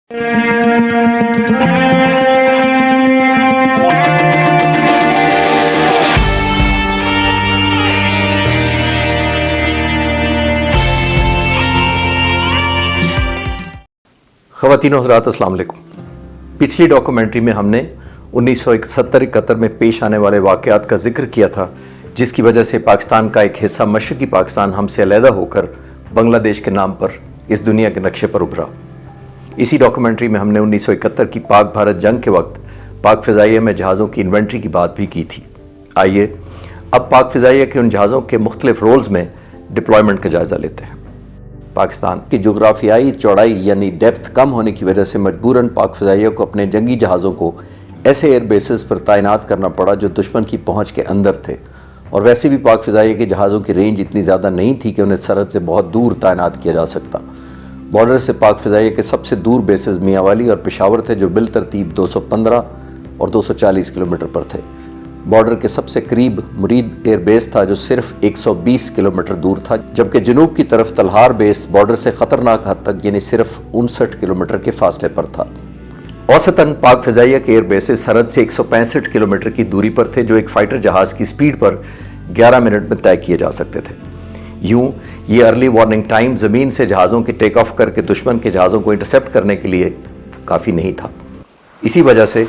خواتین و حضرات السلام علیکم۔ پچھلی ڈاکومنٹری میں ہم نے 1971-71 میں پیش آنے والے واقعات کا ذکر کیا تھا، جس کی وجہ سے پاکستان کا ایک حصہ مشرقی پاکستان ہم سے علیحدہ ہو کر بنگلہ دیش کے نام پر اس دنیا کے نقشے پر ابھرا۔ اسی ڈاکومنٹری میں ہم نے 1971 کی پاک بھارت جنگ کے وقت پاک فضائیہ میں جہازوں کی انوینٹری کی بات بھی کی تھی۔ آئیے اب پاک فضائیہ کے ان جہازوں کے مختلف رولز میں ڈپلائمنٹ کا جائزہ لیتے ہیں۔ پاکستان کی جغرافیائی چوڑائی یعنی ڈیپتھ کم ہونے کی وجہ سے مجبوراً پاک فضائیہ کو اپنے جنگی جہازوں کو ایسے ایئر بیسز پر تعینات کرنا پڑا جو دشمن کی پہنچ کے اندر تھے، اور ویسے بھی پاک فضائیہ کے جہازوں کی رینج اتنی زیادہ نہیں تھی کہ انہیں سرحد سے بہت دور تعینات کیا جا سکتا۔ بارڈر سے پاک فضائیہ کے سب سے دور بیسز میاں والی اور پشاور تھے، جو بالترتیب 215 اور 240 کلومیٹر پر تھے۔ بارڈر کے سب سے قریب مرید ایئر بیس تھا جو صرف 120 کلومیٹر دور تھا، جبکہ جنوب کی طرف تلہار بیس بارڈر سے خطرناک حد تک یعنی صرف 59 کلومیٹر کے فاصلے پر تھا۔ اوسطاً پاک فضائیہ کے ایئر بیسز سرحد سے 165 کلومیٹر کی دوری پر تھے، جو ایک فائٹر جہاز کی سپیڈ پر 11 منٹ میں طے کیے جا سکتے تھے۔ یوں یہ ارلی وارننگ ٹائم زمین سے جہازوں کے ٹیک آف کر کے دشمن کے جہازوں کو انٹرسیپٹ کرنے کے لیے کافی نہیں تھا۔ اسی وجہ سے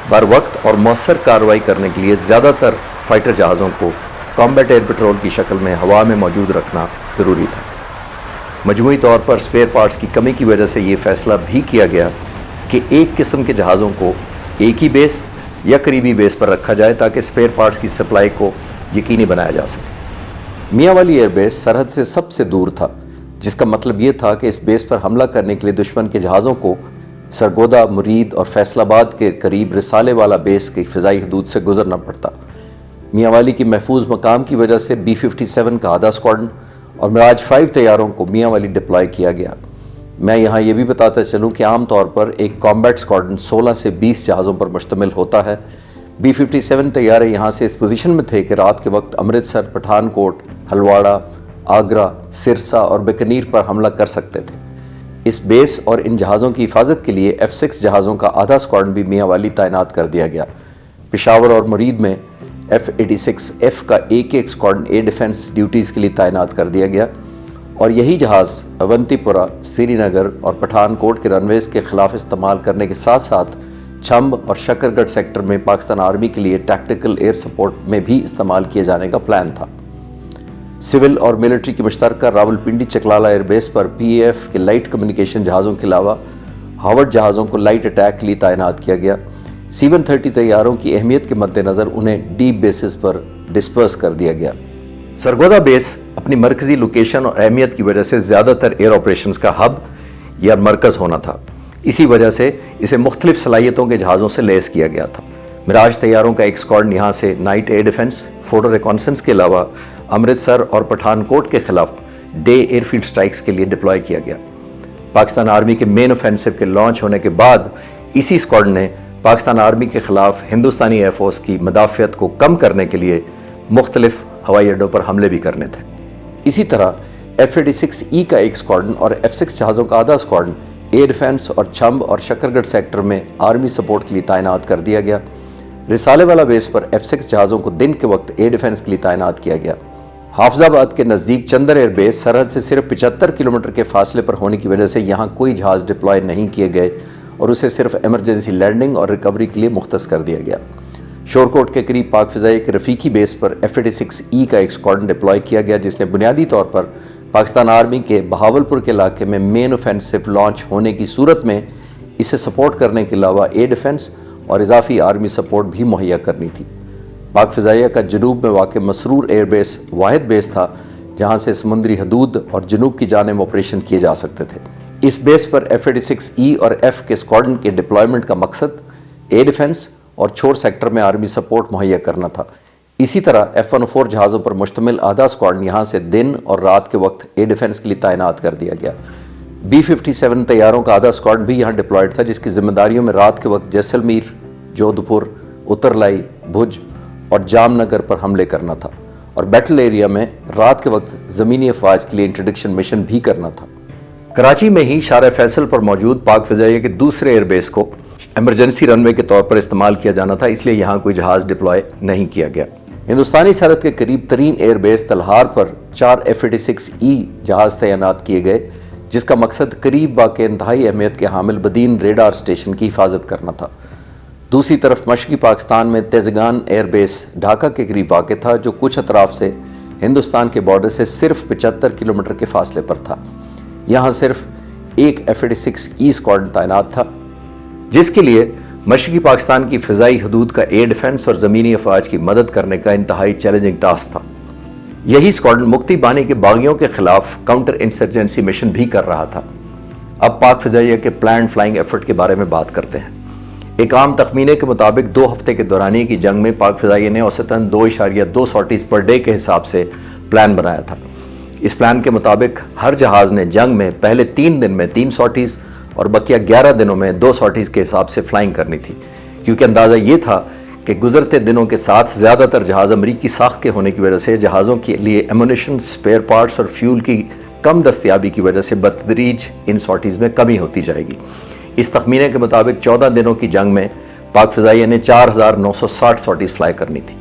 بر وقت اور مؤثر کارروائی کرنے کے لیے زیادہ تر فائٹر جہازوں کو کامبیٹ ایئر پیٹرول کی شکل میں ہوا میں موجود رکھنا ضروری تھا۔ مجموعی طور پر اسپیئر پارٹس کی کمی کی وجہ سے یہ فیصلہ بھی کیا گیا کہ ایک قسم کے جہازوں کو ایک ہی بیس یا قریبی بیس پر رکھا جائے تاکہ اسپیئر پارٹس کی سپلائی کو یقینی بنایا جا سکے۔ میاں والی ایئر بیس سرحد سے سب سے دور تھا، جس کا مطلب یہ تھا کہ اس بیس پر حملہ کرنے کے لیے دشمن کے جہازوں کو سرگودا، مرید اور فیصل آباد کے قریب رسالے والا بیس کی فضائی حدود سے گزرنا پڑتا۔ میاں والی کی محفوظ مقام کی وجہ سے B-57 کا آدھا اسکواڈرن اور میراج 5 طیاروں کو میاں والی ڈپلائی کیا گیا۔ میں یہاں یہ بھی بتاتا چلوں کہ عام طور پر ایک کامبیٹ اسکواڈرن 16 سے 20 جہازوں پر مشتمل ہوتا ہے۔ B-57 طیارے یہاں سے اس پوزیشن میں تھے کہ رات کے وقت امرتسر، پٹھان کوٹ، ہلواڑہ، آگرہ، سرسا اور بیکانیر پر حملہ کر سکتے تھے۔ اس بیس اور ان جہازوں کی حفاظت کے لیے F-6 جہازوں کا آدھا اسکواڈرن بھی میاں والی تعینات کر دیا گیا۔ پشاور اور مرید میں F-86F کا ایک اسکواڈرن ایئر ڈیفنس ڈیوٹیز کے لیے تعینات کر دیا گیا، اور یہی جہاز اونتی پورہ، سری نگر اور پٹھان کوٹ کے رن ویز کے خلاف استعمال کرنے کے ساتھ ساتھ چھمب اور شکر گڑھ سیکٹر میں پاکستان آرمی کے لیے ٹیکٹیکل ایئر سپورٹ میں بھی استعمال کیے جانے کا پلان تھا۔ سول اور ملٹری کی مشترکہ راولپنڈی چکلالہ ایئر بیس پر PAF کے لائٹ کمیونیکیشن جہازوں کے علاوہ ہاورڈ جہازوں کو لائٹ اٹیک کے لیے تعینات کیا گیا۔ C-130 طیاروں کی اہمیت کے مد نظر انہیں ڈیپ بیسز پر ڈسپرس کر دیا گیا۔ سرگودا بیس اپنی مرکزی لوکیشن اور اہمیت کی وجہ سے زیادہ تر ایئر آپریشنز کا ہب یا مرکز ہونا تھا۔ اسی وجہ سے اسے مختلف صلاحیتوں کے جہازوں سے لیس کیا گیا تھا۔ میراج طیاروں کا ایک اسکواڈرن یہاں سے night air defence, photo reconnaissance کے علاوہ امرتسر اور پٹھان کوٹ کے خلاف ڈے ایئر فیلڈ سٹرائکس کے لیے ڈپلائی کیا گیا۔ پاکستان آرمی کے مین اوفینسو کے لانچ ہونے کے بعد اسی اسکواڈرن نے پاکستان آرمی کے خلاف ہندوستانی ایئر فورس کی مدافعت کو کم کرنے کے لیے مختلف ہوائی اڈوں پر حملے بھی کرنے تھے۔ اسی طرح F-86E کا ایک اسکواڈرن اور F-6 جہازوں کا آدھا اسکواڈرن ایئر ڈیفنس اور چھمب اور شکر گڑھ سیکٹر میں آرمی سپورٹ کے لیے تعینات کر دیا گیا۔ رسالے والا بیس پر F-6 جہازوں کو دن کے وقت ایئر ڈیفنس کے لیے تعینات کیا گیا۔ حافظ آباد کے نزدیک چندر ایئر بیس سرحد سے صرف 75 کلومیٹر کے فاصلے پر ہونے کی وجہ سے یہاں کوئی جہاز ڈپلائی نہیں کیے گئے اور اسے صرف ایمرجنسی لینڈنگ اور ریکوری کے لیے مختص کر دیا گیا۔ شورکوٹ کے قریب پاک فضائیہ کے رفیقی بیس پر F-86E کا ایک اسکواڈرن ڈپلائی کیا گیا، جس نے بنیادی طور پر پاکستان آرمی کے بہاولپور کے علاقے میں مین اوفینسو لانچ ہونے کی صورت میں اسے سپورٹ کرنے کے علاوہ ایئر ڈیفنس اور اضافی آرمی سپورٹ بھی مہیا کرنی تھی۔ پاک فضائیہ کا جنوب میں واقع مسرور ایئر بیس واحد بیس تھا جہاں سے سمندری حدود اور جنوب کی جانب آپریشن کیے جا سکتے تھے۔ اس بیس پر F-86E اور F کے اسکواڈرن کے ڈپلائمنٹ کا مقصد ایئر ڈیفنس اور چھور سیکٹر میں آرمی سپورٹ مہیا کرنا تھا۔ اسی طرح F-104 جہازوں پر مشتمل آدھا اسکواڈرن یہاں سے دن اور رات کے وقت ایئر ڈیفنس کے لیے تعینات کر دیا گیا۔ B-57 طیاروں کا آدھا اسکواڈرن بھی یہاں ڈپلائڈ تھا، جس کی ذمہ داریوں میں رات کے وقت جیسلمیر، جودھپور، اترلائی، بھج اور جام نگر پر حملے کرنا تھا، اور بیٹل ایریا میں رات کے وقت زمینی افواج کے لیے انٹرڈکشن مشن بھی کرنا تھا۔ کراچی میں ہی شارع فیصل پر موجود پاک فضائیہ کے دوسرے ایئر بیس کو ایمرجنسی رن وے کے طور پر استعمال کیا جانا تھا، اس لیے یہاں کوئی جہاز ڈپلوائے نہیں کیا گیا۔ ہندوستانی سرحد کے قریب ترین ایئر بیس تلہار پر 4 F-86E جہاز تعینات کیے گئے، جس کا مقصد قریب واقع انتہائی اہمیت کے حامل بدین ریڈار اسٹیشن کی حفاظت کرنا تھا۔ دوسری طرف مشرقی پاکستان میں تیزگان ایئر بیس ڈھاکہ کے قریب واقع تھا، جو کچھ اطراف سے ہندوستان کے بارڈر سے صرف 75 کلومیٹر کے فاصلے پر تھا۔ یہاں صرف ایک F-86E اسکواڈرن تعینات تھا، جس کے لیے مشرقی پاکستان کی فضائی حدود کا ایئر ڈیفنس اور زمینی افواج کی مدد کرنے کا انتہائی چیلنجنگ ٹاسک تھا۔ یہی اسکواڈرن مکتی بانی کے باغیوں کے خلاف کاؤنٹر انسرجنسی مشن بھی کر رہا تھا۔ اب پاک فضائیہ کے پلانڈ فلائنگ ایفرٹ کے بارے میں بات کرتے ہیں۔ ایک عام تخمینے کے مطابق 2 ہفتے کے دورانیے کی جنگ میں پاک فضائیہ نے اوسطاً 2.2 سارٹیز پر ڈے کے حساب سے پلان بنایا تھا۔ اس پلان کے مطابق ہر جہاز نے جنگ میں پہلے 3 دن میں 3 سارٹیز اور بقیہ 11 دنوں میں 2 سارٹیز کے حساب سے فلائنگ کرنی تھی، کیونکہ اندازہ یہ تھا کہ گزرتے دنوں کے ساتھ زیادہ تر جہاز امریکی ساخت کے ہونے کی وجہ سے جہازوں کے لیے ایمونیشن، اسپیئر پارٹس اور فیول کی کم دستیابی کی وجہ سے بتدریج ان سارٹیز میں کمی ہوتی جائے گی۔ اس تخمینے کے مطابق 14 دنوں کی جنگ میں پاک فضائیہ نے 4960 سارٹیز فلائی کرنی تھی۔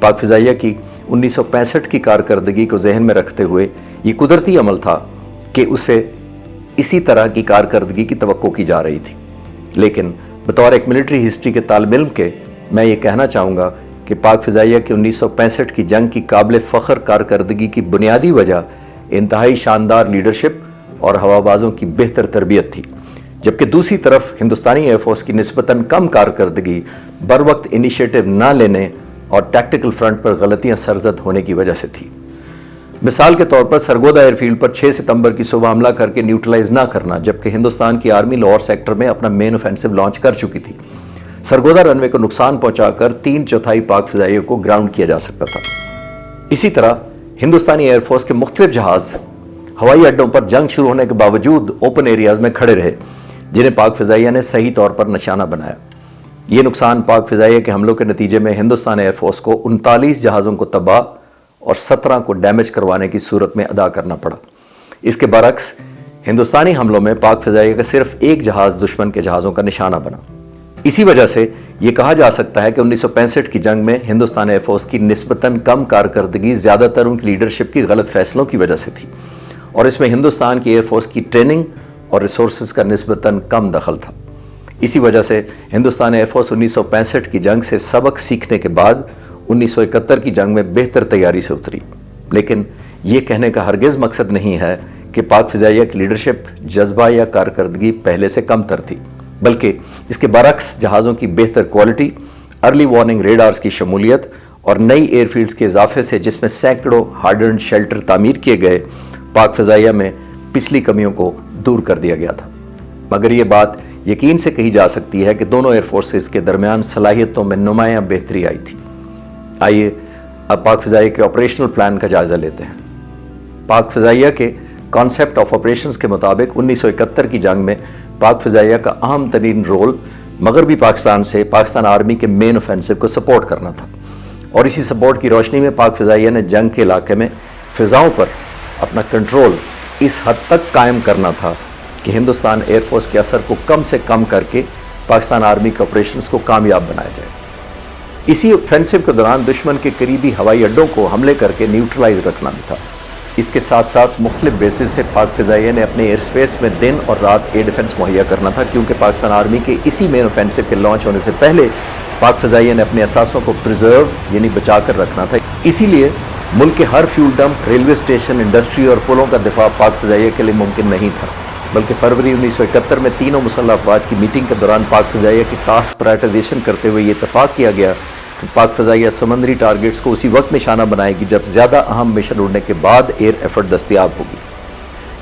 پاک فضائیہ کی 1965 کی کارکردگی کو ذہن میں رکھتے ہوئے یہ قدرتی عمل تھا کہ اسے اسی طرح کی کارکردگی کی توقع کی جا رہی تھی، لیکن بطور ایک ملٹری ہسٹری کے طالب علم کے میں یہ کہنا چاہوں گا کہ پاک فضائیہ کی 1965 کی جنگ کی قابل فخر کارکردگی کی بنیادی وجہ انتہائی شاندار لیڈرشپ اور ہوابازوں کی بہتر تربیت تھی، جبکہ دوسری طرف ہندوستانی ایئر فورس کی نسبتاً کم کارکردگی بروقت انیشیٹو نہ لینے اور ٹیکٹیکل فرنٹ پر غلطیاں سرزد ہونے کی وجہ سے تھی۔ مثال کے طور پر سرگودا ایئر فیلڈ پر 6 ستمبر کی صبح حملہ کر کے نیوٹرلائز نہ کرنا، جبکہ ہندوستان کی آرمی لاہور سیکٹر میں اپنا مین اوفینسو لانچ کر چکی تھی۔ سرگودا رن وے کو نقصان پہنچا کر 3/4 پاک فضائیہ کو گراؤنڈ کیا جا سکتا تھا۔ اسی طرح ہندوستانی ایئر فورس کے مختلف جہاز ہوائی اڈوں پر جنگ شروع ہونے کے باوجود اوپن ایریاز میں کھڑے رہے، جنہیں پاک فضائیہ نے صحیح طور پر نشانہ بنایا۔ یہ نقصان پاک فضائیہ کے حملوں کے نتیجے میں ہندوستان ایئر فورس کو 39 جہازوں کو تباہ اور 17 کو ڈیمیج کروانے کی صورت میں ادا کرنا پڑا۔ اس کے برعکس ہندوستانی حملوں میں پاک فضائیہ کا صرف ایک جہاز دشمن کے جہازوں کا نشانہ بنا۔ اسی وجہ سے یہ کہا جا سکتا ہے کہ 1965 کی جنگ میں ہندوستان ایئر فورس کی نسبتاً کم کارکردگی زیادہ تر ان کی لیڈرشپ کی غلط فیصلوں کی وجہ سے تھی، اور اس میں ہندوستان کی ایئر فورس کی ٹریننگ اور ریسورسز کا نسبتاً کم دخل تھا۔ اسی وجہ سے ہندوستان ایئر فورس 1965 کی جنگ سے سبق سیکھنے کے بعد 1971 کی جنگ میں بہتر تیاری سے اتری، لیکن یہ کہنے کا ہرگز مقصد نہیں ہے کہ پاک فضائیہ کی لیڈرشپ، جذبہ یا کارکردگی پہلے سے کم تر تھی، بلکہ اس کے برعکس جہازوں کی بہتر کوالٹی، ارلی وارننگ ریڈارز کی شمولیت اور نئی ایئر فیلڈز کے اضافے سے جس میں سینکڑوں ہارڈنڈ شیلٹر تعمیر کیے گئے، پاک فضائیہ میں پچھلی کمیوں کو دور کر دیا گیا تھا۔ مگر یہ بات یقین سے کہی جا سکتی ہے کہ دونوں ایئر فورسز کے درمیان صلاحیتوں میں نمایاں بہتری آئی تھی۔ آئیے اب پاک فضائیہ کے آپریشنل پلان کا جائزہ لیتے ہیں۔ پاک فضائیہ کے کانسیپٹ آف آپریشنز کے مطابق 1971 کی جنگ میں پاک فضائیہ کا اہم ترین رول مغربی پاکستان سے پاکستان آرمی کے مین اوفینسو کو سپورٹ کرنا تھا، اور اسی سپورٹ کی روشنی میں پاک فضائیہ نے جنگ کے علاقے میں فضاؤں پر اپنا کنٹرول اس حد تک قائم کرنا تھا کہ ہندوستان ایئر فورس کے اثر کو کم سے کم کر کے پاکستان آرمی کے آپریشنز کو کامیاب بنایا جائے۔ اسی اوفینسو کے دوران دشمن کے قریبی ہوائی اڈوں کو حملے کر کے نیوٹرلائز رکھنا بھی تھا۔ اس کے ساتھ ساتھ مختلف بیسز سے پاک فضائیہ نے اپنے ایئر سپیس میں دن اور رات ایئر ڈیفنس مہیا کرنا تھا، کیونکہ پاکستان آرمی کے اسی مین اوفینسو کے لانچ ہونے سے پہلے پاک فضائیہ نے اپنے اثاثوں کو پریزرو یعنی بچا کر رکھنا تھا۔ اسی لیے ملک کے ہر fuel dump, railway station, industry اور پلوں کا دفاع پاک فضائیہ کے لیے ممکن نہیں تھا، بلکہ فروری 1971 میں تینوں مسلح افواج کی میٹنگ کے دوران پاک فضائیہ کی ٹاسک پرائٹائزیشن کرتے ہوئے یہ اتفاق کیا گیا کہ پاک فضائیہ سمندری ٹارگٹس کو اسی وقت نشانہ بنائے گی جب زیادہ اہم مشن اڑنے کے بعد ایئر ایفرٹ دستیاب ہوگی۔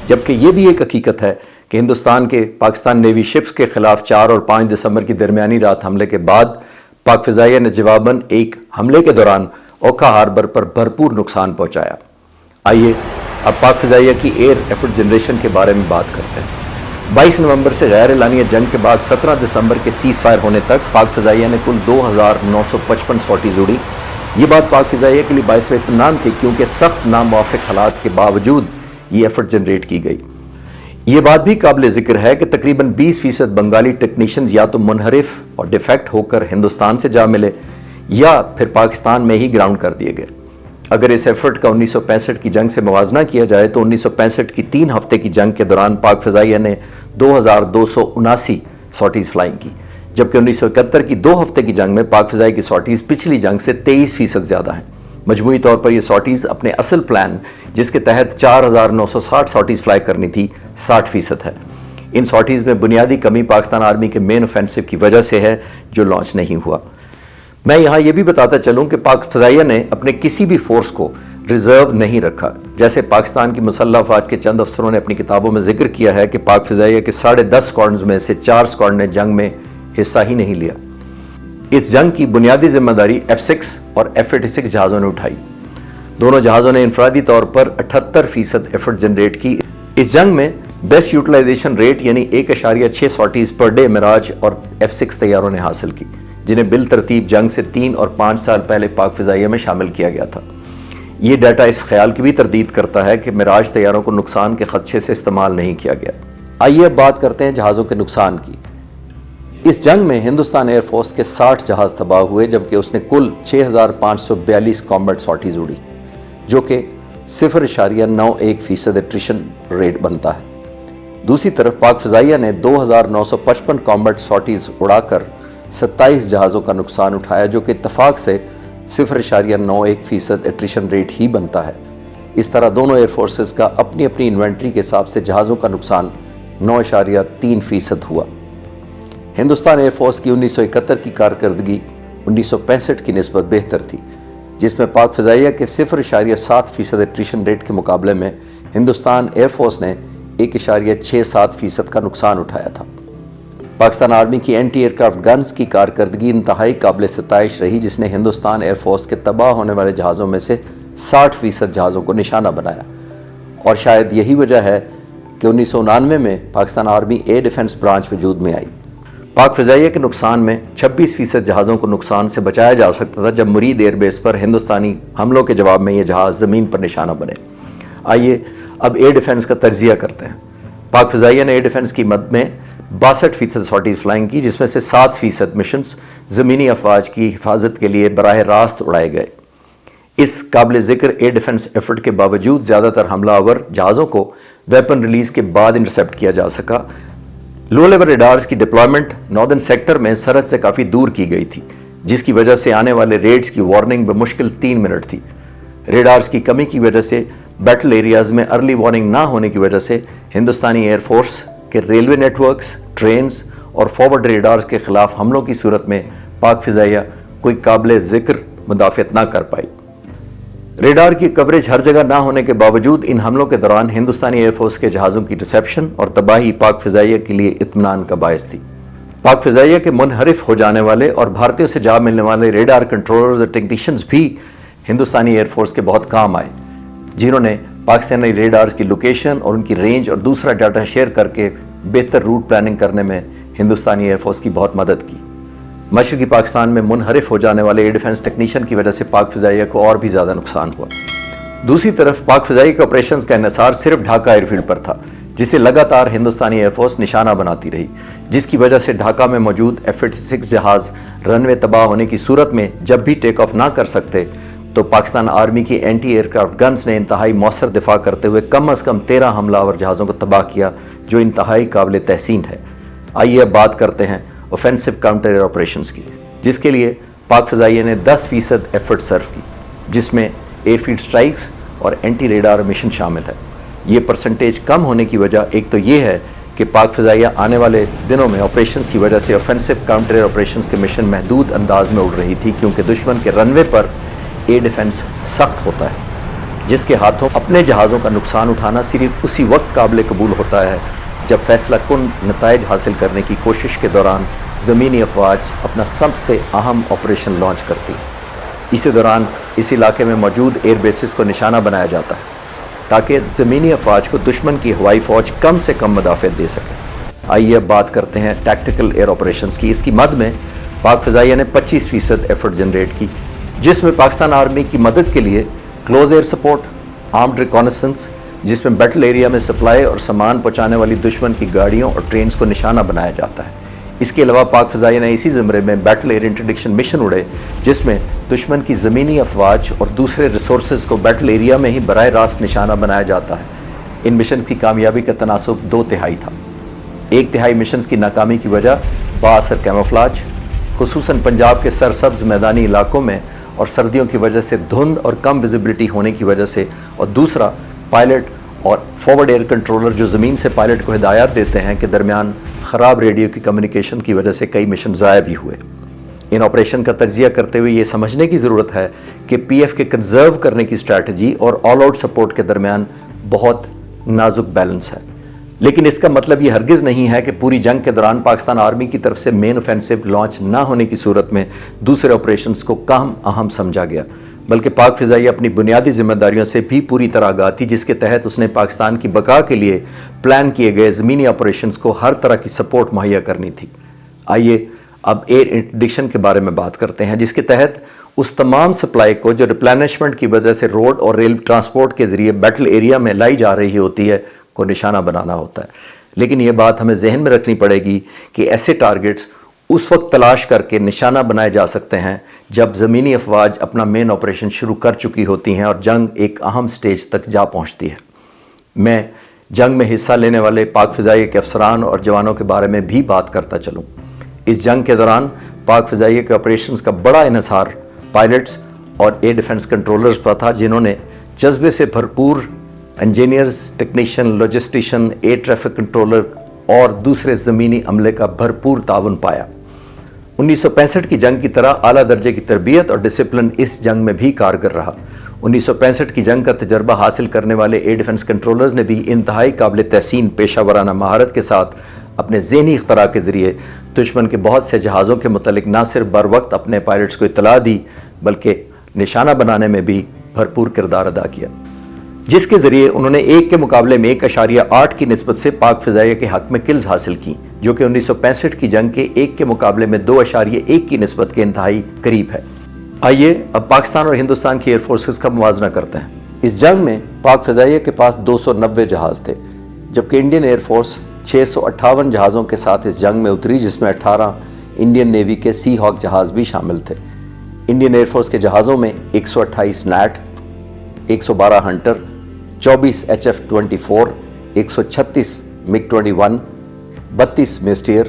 جبکہ یہ بھی ایک حقیقت ہے کہ ہندوستان کے پاکستان نیوی شپس کے خلاف 4 اور 5 دسمبر کی درمیانی رات حملے کے بعد پاک فضائیہ نے جواباً ایک حملے کے دوران اوکھا ہاربر پر بھرپور نقصان پہنچایا۔ آئیے اب پاک فضائیہ کی ایئر ایفرٹ جنریشن کے بارے میں بات کرتے ہیں۔ 22 نومبر سے غیر اعلانیہ جنگ کے بعد 17 دسمبر کے سیز فائر ہونے تک پاک فضائیہ نے کل 2955 سارٹیز اڑی۔ یہ بات پاک فضائیہ کے لیے باعث اطمینان تھی، کیونکہ سخت ناموافق حالات کے باوجود یہ ایفرٹ جنریٹ کی گئی۔ یہ بات بھی قابل ذکر ہے کہ تقریباً 20% بنگالی ٹیکنیشینز یا تو منحرف اور ڈیفیکٹ ہو کر ہندوستان سے جا ملے یا پھر پاکستان میں ہی گراؤنڈ کر دیے گئے۔ اگر اس ایفرٹ کا 1965 کی جنگ سے موازنہ کیا جائے تو 1965 کی 3 ہفتے کی جنگ کے دوران پاک فضائیہ نے 2279 سارٹیز فلائنگ کی، جبکہ 1971 کی 2 ہفتے کی جنگ میں پاک فضائی کی سارٹیز پچھلی جنگ سے 23% زیادہ ہیں۔ مجموعی طور پر یہ سارٹیز اپنے اصل پلان جس کے تحت 4960 سارٹیز فلائی کرنی تھی 60% ہے۔ ان سارٹیز میں بنیادی کمی پاکستان آرمی کے مین اوفینسو کی وجہ سے ہے جو لانچ نہیں ہوا۔ میں یہاں یہ بھی بتاتا چلوں کہ پاک فضائیہ نے اپنے کسی بھی فورس کو ریزرو نہیں رکھا، جیسے پاکستان کی مسلح افواج کے چند افسروں نے اپنی کتابوں میں ذکر کیا ہے کہ پاک فضائیہ کے 10.5 اسکواڈرنز میں سے 4 اسکواڈرن نے جنگ میں حصہ ہی نہیں لیا۔ اس جنگ کی بنیادی ذمہ داری F-6 اور F-86 جہازوں نے اٹھائی۔ دونوں جہازوں نے انفرادی طور پر 78% ایفرٹ جنریٹ کی۔ اس جنگ میں بیسٹ یوٹیلائزیشن ریٹ یعنی 1.6 سارٹیز پر ڈے معراج اور F-6 طیاروں نے حاصل کی، جنہیں بالترتیب جنگ سے 3 اور 5 سال پہلے پاک فضائیہ میں شامل کیا گیا تھا۔ یہ ڈیٹا اس خیال کی بھی تردید کرتا ہے کہ معراج طیاروں کو نقصان کے خدشے سے استعمال نہیں کیا گیا۔ آئیے اب بات کرتے ہیں جہازوں کے نقصان کی۔ اس جنگ میں ہندوستان ایئر فورس کے 60 جہاز تباہ ہوئے، جبکہ اس نے کل 6542 کامبیٹ سارٹیز اڑی، جو کہ 0.91% ایٹریشن ریٹ بنتا ہے۔ دوسری طرف پاک فضائیہ نے 2955 کامبیٹ سارٹیز اڑا کر 27 جہازوں کا نقصان اٹھایا، جو کہ اتفاق سے 0.91% ایٹریشن ریٹ ہی بنتا ہے۔ اس طرح دونوں ایئر فورسز کا اپنی اپنی انوینٹری کے حساب سے جہازوں کا نقصان 9.3% ہوا۔ ہندوستان ایئر فورس کی 1971 کی کارکردگی 1965 کی نسبت بہتر تھی، جس میں پاک فضائیہ کے 0.7% ایٹریشن ریٹ کے مقابلے میں ہندوستان ایئر فورس نے 1.67% کا نقصان اٹھایا تھا۔ پاکستان آرمی کی اینٹی ایئرکرافٹ گنز کی کارکردگی انتہائی قابل ستائش رہی، جس نے ہندوستان ایئر فورس کے تباہ ہونے والے جہازوں میں سے 60% جہازوں کو نشانہ بنایا، اور شاید یہی وجہ ہے کہ 1999 میں Pakistan army air defence branch وجود میں آئی۔ پاک فضائیہ کے نقصان میں 26% جہازوں کو نقصان سے بچایا جا سکتا تھا جب مرید ایئر بیس پر ہندوستانی حملوں کے جواب میں یہ جہاز زمین پر نشانہ بنے۔ آئیے اب ایئر ڈیفنس کا تجزیہ کرتے ہیں۔ پاک فضائیہ نے ایئر ڈیفنس کی مد میں 62% سارٹیز فلائنگ کی، جس میں سے 7% مشنز زمینی افواج کی حفاظت کے لیے براہ راست اڑائے گئے۔ اس قابل ذکر ایئر ڈیفنس ایفرٹ کے باوجود زیادہ تر حملہ آور جہازوں کو ویپن ریلیز کے بعد انٹرسیپٹ کیا جا سکا۔ لو لیول ریڈارز کی ڈپلائمنٹ ناردرن سیکٹر میں سرحد سے کافی دور کی گئی تھی، جس کی وجہ سے آنے والے ریڈز کی وارننگ بمشکل 3 منٹ تھی۔ ریڈارز کی کمی کی وجہ سے بیٹل ایریاز میں ارلی وارننگ نہ ہونے کی وجہ سے ہندوستانی ایئر فورس کے ریلوے نیٹ ورکس، ٹرینز اور فارورڈ ریڈارز کے خلاف حملوں کی صورت میں پاک فضائیہ کوئی قابل ذکر مدافعت نہ کر پائی۔ ریڈار کی کوریج ہر جگہ نہ ہونے کے باوجود ان حملوں کے دوران ہندوستانی ایئر فورس کے جہازوں کی ریسیپشن اور تباہی پاک فضائیہ کے لیے اطمینان کا باعث تھی۔ پاک فضائیہ کے منحرف ہو جانے والے اور بھارتیوں سے جا ملنے والے ریڈار کنٹرولرز اور ٹیکنیشینز بھی ہندوستانی ایئر فورس کے بہت کام آئے، جنہوں نے پاکستانی ریڈارز کی لوکیشن اور ان کی رینج اور دوسرا ڈاٹا شیئر کر کے بہتر روٹ پلاننگ کرنے میں ہندوستانی ایئر فورس کی بہت مدد کی۔ مشرقی پاکستان میں منحرف ہو جانے والے ایئر ڈیفنس ٹیکنیشین کی وجہ سے پاک فضائیہ کو اور بھی زیادہ نقصان ہوا۔ دوسری طرف پاک فضائیہ کے آپریشنز کا انحصار صرف ڈھاکہ ایئر فیلڈ پر تھا، جسے لگاتار ہندوستانی ایئر فورس نشانہ بناتی رہی، جس کی وجہ سے ڈھاکہ میں موجود F-86 جہاز رن وے تباہ ہونے کی صورت میں جب بھی ٹیک آف نہ کر سکتے تو پاکستان آرمی کی اینٹی ایئر کرافٹ گنز نے انتہائی مؤثر دفاع کرتے ہوئے کم از کم 13 حملہ آور جہازوں کو تباہ کیا، جو انتہائی قابل تحسین ہے۔ آئیے اب بات کرتے ہیں اوفینسو کاؤنٹر ایئر آپریشنز کی، جس کے لیے پاک فضائیہ نے 10% ایفرٹ صرف کی، جس میں ایئر فیلڈ سٹرائکس اور اینٹی ریڈار مشن شامل ہے۔ یہ پرسنٹیج کم ہونے کی وجہ ایک تو یہ ہے کہ پاک فضائیہ آنے والے دنوں میں آپریشنز کی وجہ سے اوفینسو کاؤنٹر ایئر آپریشنز کے مشن محدود انداز میں اڑ رہی تھی، کیونکہ دشمن کے رن وے پر ایئر ڈیفنس سخت ہوتا ہے، جس کے ہاتھوں اپنے جہازوں کا نقصان اٹھانا صرف اسی وقت قابل قبول ہوتا ہے جب فیصلہ کن نتائج حاصل کرنے کی کوشش کے دوران زمینی افواج اپنا سب سے اہم آپریشن لانچ کرتی ہے۔ اسی دوران اس علاقے میں موجود ایئر بیسز کو نشانہ بنایا جاتا ہے تاکہ زمینی افواج کو دشمن کی ہوائی فوج کم سے کم مدافعت دے سکے۔ آئیے اب بات کرتے ہیں ٹیکٹیکل ایئر آپریشنز کی۔ اس کی مد میں پاک فضائیہ نے 25% ایفرٹ جنریٹ کی، جس میں پاکستان آرمی کی مدد کے لیے کلوز ایئر سپورٹ، آرمڈ ریکانیسنس، جس میں بیٹل ایریا میں سپلائی اور سامان پہنچانے والی دشمن کی گاڑیوں اور ٹرینز کو نشانہ بنایا جاتا ہے۔ اس کے علاوہ پاک فضائیہ نے اسی زمرے میں بیٹل ایئر انٹرڈکشن مشن اڑے، جس میں دشمن کی زمینی افواج اور دوسرے ریسورسز کو بیٹل ایریا میں ہی براہ راست نشانہ بنایا جاتا ہے۔ ان مشن کی کامیابی کا تناسب 2/3 تھا۔ 1/3 مشنز کی ناکامی کی وجہ بااثر کیموفلاج، خصوصاً پنجاب کے سرسبز میدانی علاقوں میں اور سردیوں کی وجہ سے دھند اور کم ویزیبلٹی ہونے کی وجہ سے، اور دوسرا پائلٹ اور فارورڈ ایئر کنٹرولر جو زمین سے پائلٹ کو ہدایات دیتے ہیں کے درمیان خراب ریڈیو کی کمیونیکیشن کی وجہ سے کئی مشن ضائع بھی ہوئے۔ ان آپریشن کا تجزیہ کرتے ہوئے یہ سمجھنے کی ضرورت ہے کہ پی ایف کے کنزرو کرنے کی اسٹریٹجی اور آل آؤٹ سپورٹ کے درمیان بہت نازک بیلنس ہے، لیکن اس کا مطلب یہ ہرگز نہیں ہے کہ پوری جنگ کے دوران پاکستان آرمی کی طرف سے مین اوفینسو لانچ نہ ہونے کی صورت میں دوسرے آپریشنز کو کم اہم سمجھا گیا، بلکہ پاک فضائیہ اپنی بنیادی ذمہ داریوں سے بھی پوری طرح آگاہ تھی، جس کے تحت اس نے پاکستان کی بقا کے لیے پلان کیے گئے زمینی آپریشنز کو ہر طرح کی سپورٹ مہیا کرنی تھی۔ آئیے اب ایئر انٹرڈکشن کے بارے میں بات کرتے ہیں، جس کے تحت اس تمام سپلائی کو جو ریپلینشمنٹ کی وجہ سے روڈ اور ریل ٹرانسپورٹ کے ذریعے بیٹل ایریا میں لائی جا رہی ہوتی ہے کو نشانہ بنانا ہوتا ہے۔ لیکن یہ بات ہمیں ذہن میں رکھنی پڑے گی کہ ایسے ٹارگٹس اس وقت تلاش کر کے نشانہ بنائے جا سکتے ہیں جب زمینی افواج اپنا مین آپریشن شروع کر چکی ہوتی ہیں اور جنگ ایک اہم سٹیج تک جا پہنچتی ہے۔ میں جنگ میں حصہ لینے والے پاک فضائیہ کے افسران اور جوانوں کے بارے میں بھی بات کرتا چلوں۔ اس جنگ کے دوران پاک فضائیہ کے آپریشنز کا بڑا انحصار پائلٹس اور ایئر ڈیفنس کنٹرولرز پر تھا، جنہوں نے جذبے سے بھرپور engineers, technician, logistician, air traffic controller اور دوسرے زمینی عملے کا بھرپور تعاون پایا۔ 1965 کی جنگ کی طرح اعلیٰ درجے کی تربیت اور ڈسپلن اس جنگ میں بھی کارگر رہا۔ 1965 کی جنگ کا تجربہ حاصل کرنے والے ایئر ڈیفنس کنٹرولرز نے بھی انتہائی قابل تحسین پیشہ ورانہ مہارت کے ساتھ اپنے ذہنی اختراع کے ذریعے دشمن کے بہت سے جہازوں کے متعلق نہ صرف بر وقت اپنے پائلٹس کو اطلاع دی، بلکہ نشانہ بنانے میں بھی بھرپور کردار ادا کیا، جس کے ذریعے انہوں نے 1 کے مقابلے میں 1.8 کی نسبت سے پاک فضائیہ کے حق میں کلز حاصل کی، جو کہ 1965 کی جنگ کے 1 کے مقابلے میں 2.1 کی نسبت کے انتہائی قریب ہے۔ آئیے اب پاکستان اور ہندوستان کی ایئر فورسز کا موازنہ کرتے ہیں۔ اس جنگ میں پاک فضائیہ کے پاس 290 جہاز تھے، جبکہ انڈین ایئر فورس 658 جہازوں کے ساتھ اس جنگ میں اتری، جس میں 18 انڈین نیوی کے سی ہاک جہاز بھی شامل تھے۔ انڈین ایئر فورس کے جہازوں میں 128 net, 112 Hunter, 24 HF-24، 136 MiG-21، 32 میسٹیئر،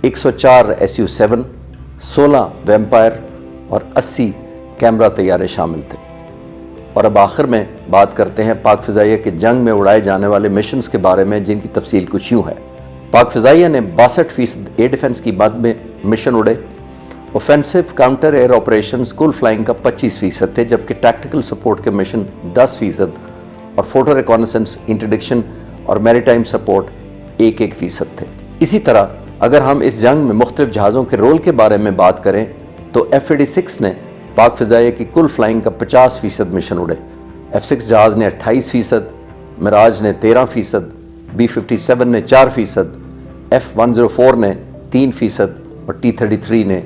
104 SU-7، 16 vampire اور 80 کیمرہ طیارے شامل تھے۔ اور اب آخر میں بات کرتے ہیں پاک فضائیہ کے جنگ میں اڑائے جانے والے مشنز کے بارے میں، جن کی تفصیل کچھ یوں ہے۔ پاک فضائیہ نے 62% ایئر ڈیفنس کی مد میں مشن اڑے۔ اوفینسو کاؤنٹر ایئر آپریشنز کل فلائنگ کا 25% تھے، جبکہ ٹیکٹیکل سپورٹ کے مشن 10% اور فوٹو ریکانیسنس، انٹرڈکشن اور میری ٹائم سپورٹ 1% تھے۔ اسی طرح اگر ہم اس جنگ میں مختلف جہازوں کے رول کے بارے میں بات کریں تو F-86 نے پاک فضائیہ کی کل فلائنگ کا 50% مشن اڑے، F-6 جہاز نے 28%، مراج نے 13%، B-57 نے 4%، F-104 نے 3% اور T-33 نے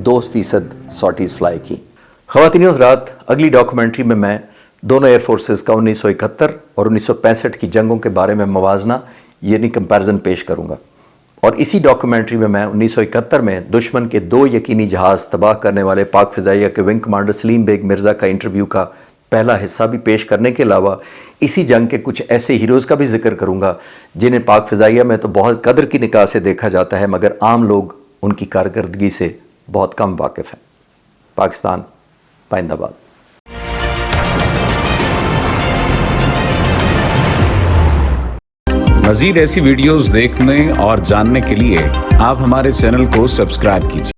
2% سارٹیز فلائی کی۔ خواتین و حضرات، اگلی ڈاکومنٹری میں دونوں ایئر فورسز کا 1971 اور 1965 کی جنگوں کے بارے میں موازنہ یعنی کمپیرزن پیش کروں گا، اور اسی ڈاکومنٹری میں 1971 میں دشمن کے 2 یقینی جہاز تباہ کرنے والے پاک فضائیہ کے ونگ کمانڈر سلیم بیگ مرزا کا انٹرویو کا پہلا حصہ بھی پیش کرنے کے علاوہ اسی جنگ کے کچھ ایسے ہیروز کا بھی ذکر کروں گا جنہیں پاک فضائیہ میں تو بہت قدر کی نگاہ سے دیکھا جاتا ہے، مگر عام لوگ ان کی کارکردگی سے بہت کم واقف ہیں۔ پاکستان پائندہ باد۔ مزید ایسی ویڈیوز دیکھنے اور جاننے کے لیے آپ ہمارے چینل کو سبسکرائب کیجیے۔